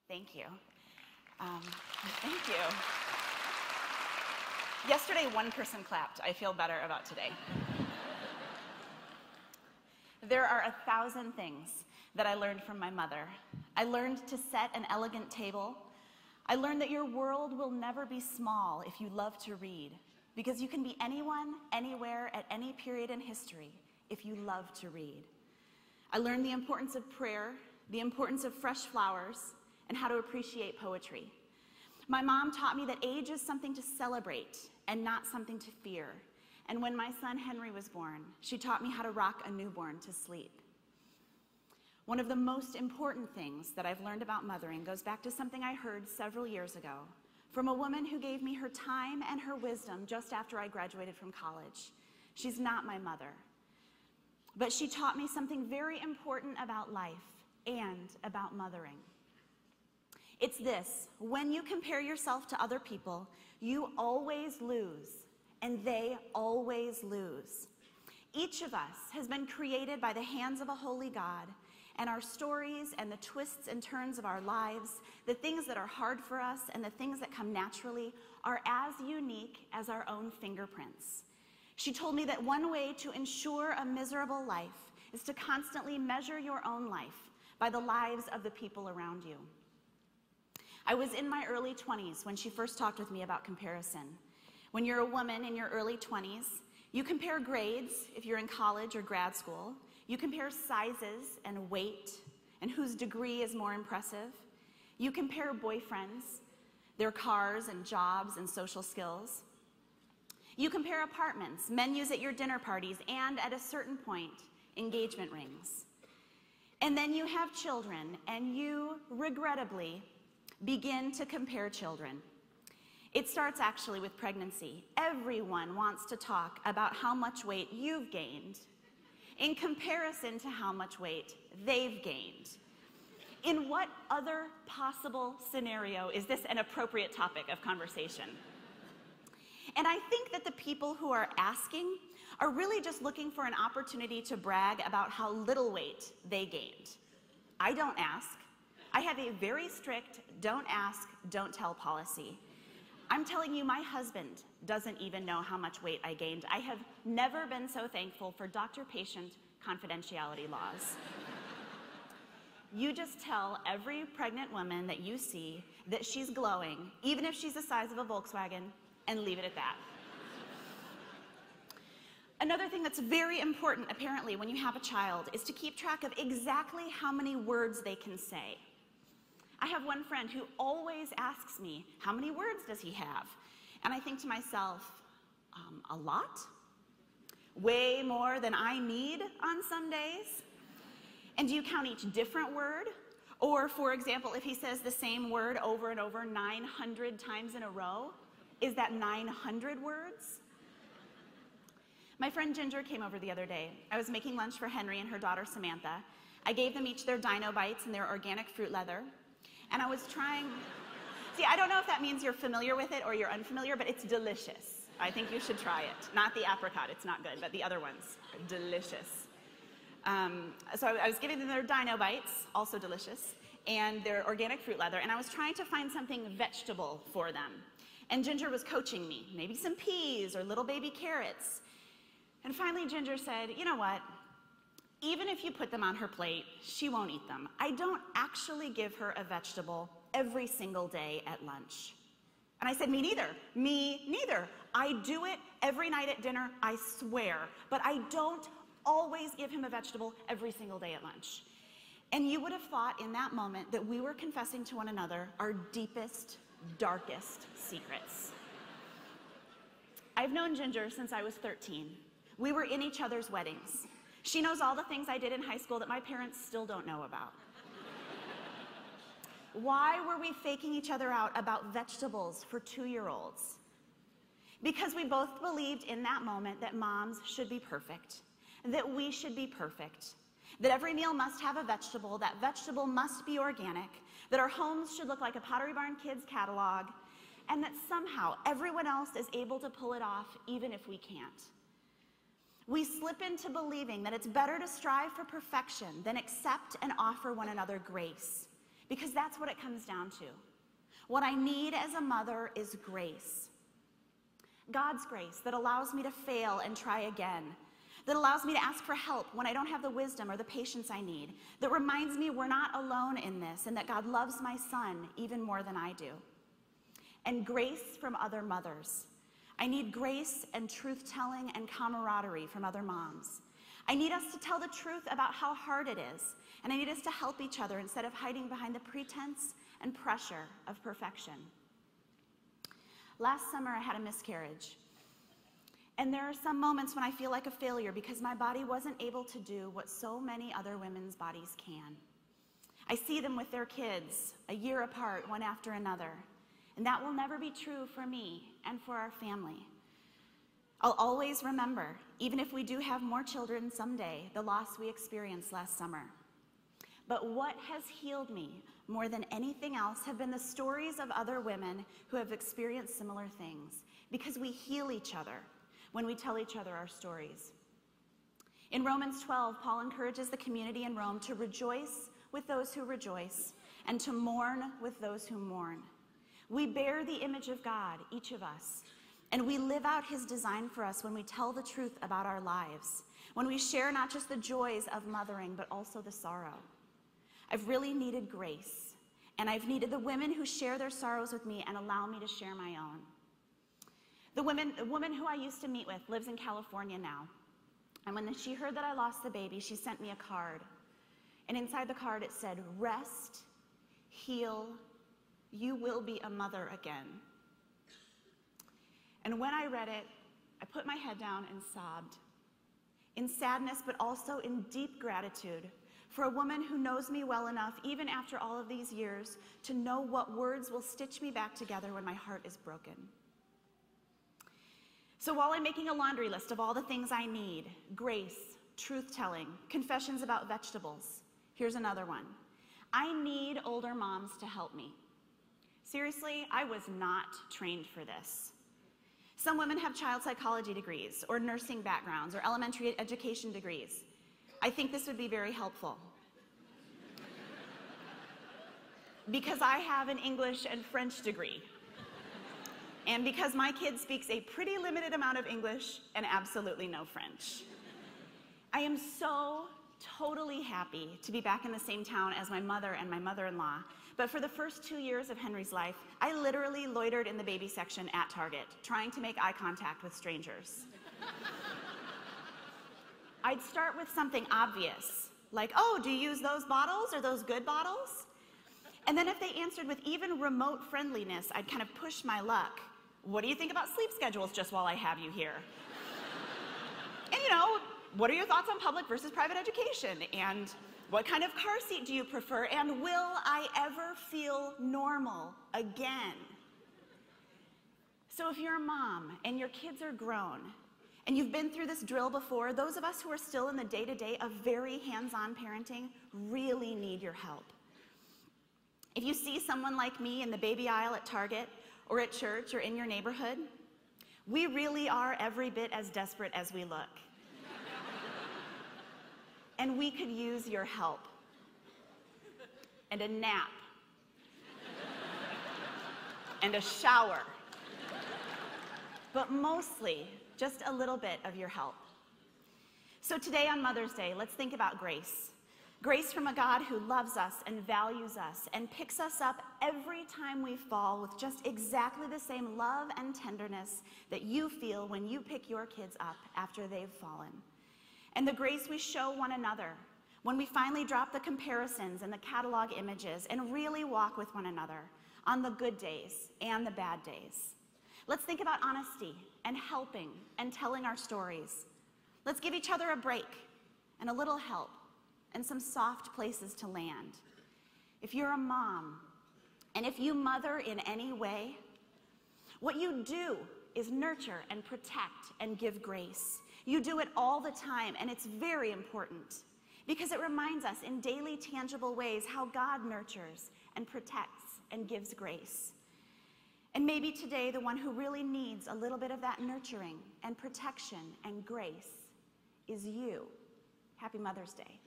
Thank you. Thank you. Yesterday, one person clapped. I feel better about today. There are 1,000 things that I learned from my mother. I learned to set an elegant table. I learned that your world will never be small if you love to read, because you can be anyone, anywhere, at any period in history if you love to read. I learned the importance of prayer, the importance of fresh flowers, and how to appreciate poetry. My mom taught me that age is something to celebrate and not something to fear. And when my son Henry was born, she taught me how to rock a newborn to sleep. One of the most important things that I've learned about mothering goes back to something I heard several years ago from a woman who gave me her time and her wisdom just after I graduated from college. She's not my mother, but she taught me something very important about life and about mothering. It's this: when you compare yourself to other people, you always lose, and they always lose. Each of us has been created by the hands of a holy God, and our stories and the twists and turns of our lives, the things that are hard for us and the things that come naturally, are as unique as our own fingerprints. She told me that one way to ensure a miserable life is to constantly measure your own life by the lives of the people around you. I was in my early 20s when she first talked with me about comparison. When you're a woman in your early 20s, you compare grades if you're in college or grad school. You compare sizes and weight and whose degree is more impressive. You compare boyfriends, their cars and jobs and social skills. You compare apartments, menus at your dinner parties, and at a certain point, engagement rings. And then you have children, and you, regrettably, begin to compare children. It starts actually with pregnancy. Everyone wants to talk about how much weight you've gained in comparison to how much weight they've gained. In what other possible scenario is this an appropriate topic of conversation? And I think that the people who are asking are really just looking for an opportunity to brag about how little weight they gained. I don't ask. I have a very strict don't ask, don't tell policy. I'm telling you, my husband doesn't even know how much weight I gained. I have never been so thankful for doctor-patient confidentiality laws. You just tell every pregnant woman that you see that she's glowing, even if she's the size of a Volkswagen, and leave it at that. Another thing that's very important, apparently, when you have a child is to keep track of exactly how many words they can say. I have one friend who always asks me, how many words does he have? And I think to myself, a lot? Way more than I need on some days? And do you count each different word? Or, for example, if he says the same word over and over 900 times in a row, is that 900 words? My friend Ginger came over the other day. I was making lunch for Henry and her daughter Samantha. I gave them each their Dino Bites and their organic fruit leather. And I was trying, see, I don't know if that means you're familiar with it or you're unfamiliar, but it's delicious. I think you should try it. Not the apricot, it's not good, but the other ones, delicious. So I was giving them their Dino Bites, also delicious, and their organic fruit leather, and I was trying to find something vegetable for them. And Ginger was coaching me, maybe some peas or little baby carrots. And finally Ginger said, you know what? Even if you put them on her plate, she won't eat them. I don't actually give her a vegetable every single day at lunch. And I said, me neither. Me neither. I do it every night at dinner, I swear. But I don't always give him a vegetable every single day at lunch. And you would have thought in that moment that we were confessing to one another our deepest, darkest secrets. I've known Ginger since I was 13. We were in each other's weddings. She knows all the things I did in high school that my parents still don't know about. Why were we faking each other out about vegetables for 2-year-olds? Because we both believed in that moment that moms should be perfect, that we should be perfect, that every meal must have a vegetable, that vegetable must be organic, that our homes should look like a Pottery Barn Kids catalog, and that somehow everyone else is able to pull it off even if we can't. We slip into believing that it's better to strive for perfection than accept and offer one another grace, because that's what it comes down to. What I need as a mother is grace. God's grace that allows me to fail and try again, that allows me to ask for help when I don't have the wisdom or the patience I need, that reminds me we're not alone in this and that God loves my son even more than I do. And grace from other mothers. I need grace and truth-telling and camaraderie from other moms. I need us to tell the truth about how hard it is, and I need us to help each other instead of hiding behind the pretense and pressure of perfection. Last summer, I had a miscarriage. And there are some moments when I feel like a failure because my body wasn't able to do what so many other women's bodies can. I see them with their kids, a year apart, one after another. And that will never be true for me and for our family. I'll always remember, even if we do have more children someday, the loss we experienced last summer. But what has healed me more than anything else have been the stories of other women who have experienced similar things, because we heal each other when we tell each other our stories. In Romans 12, Paul encourages the community in Rome to rejoice with those who rejoice and to mourn with those who mourn. We bear the image of God, each of us, and we live out his design for us when we tell the truth about our lives, when we share not just the joys of mothering, but also the sorrow. I've really needed grace, and I've needed the women who share their sorrows with me and allow me to share my own. The woman who I used to meet with lives in California now, and when she heard that I lost the baby, she sent me a card, and inside the card it said, "Rest, heal, you will be a mother again." And when I read it, I put my head down and sobbed, in sadness but also in deep gratitude for a woman who knows me well enough, even after all of these years, to know what words will stitch me back together when my heart is broken. So while I'm making a laundry list of all the things I need, grace, truth-telling, confessions about vegetables, here's another one. I need older moms to help me. Seriously, I was not trained for this. Some women have child psychology degrees or nursing backgrounds or elementary education degrees. I think this would be very helpful. Because I have an English and French degree. And because my kid speaks a pretty limited amount of English and absolutely no French. I am so totally happy to be back in the same town as my mother and my mother-in-law. But for the first 2 years of Henry's life, I literally loitered in the baby section at Target, trying to make eye contact with strangers. I'd start with something obvious, like, "Oh, do you use those bottles? Are those good bottles?" And then if they answered with even remote friendliness, I'd kind of push my luck. "What do you think about sleep schedules, just while I have you here?" And what are your thoughts on public versus private education? And what kind of car seat do you prefer? And will I ever feel normal again? So if you're a mom and your kids are grown and you've been through this drill before, those of us who are still in the day-to-day of very hands-on parenting really need your help. If you see someone like me in the baby aisle at Target or at church or in your neighborhood, we really are every bit as desperate as we look. And we could use your help. And a nap. And a shower. But mostly, just a little bit of your help. So today on Mother's Day, let's think about grace. Grace from a God who loves us and values us and picks us up every time we fall with just exactly the same love and tenderness that you feel when you pick your kids up after they've fallen. And the grace we show one another when we finally drop the comparisons and the catalog images and really walk with one another on the good days and the bad days. Let's think about honesty and helping and telling our stories. Let's give each other a break and a little help and some soft places to land. If you're a mom, and if you mother in any way, what you do is nurture and protect and give grace. You do it all the time, and it's very important because it reminds us in daily, tangible ways how God nurtures and protects and gives grace. And maybe today, the one who really needs a little bit of that nurturing and protection and grace is you. Happy Mother's Day.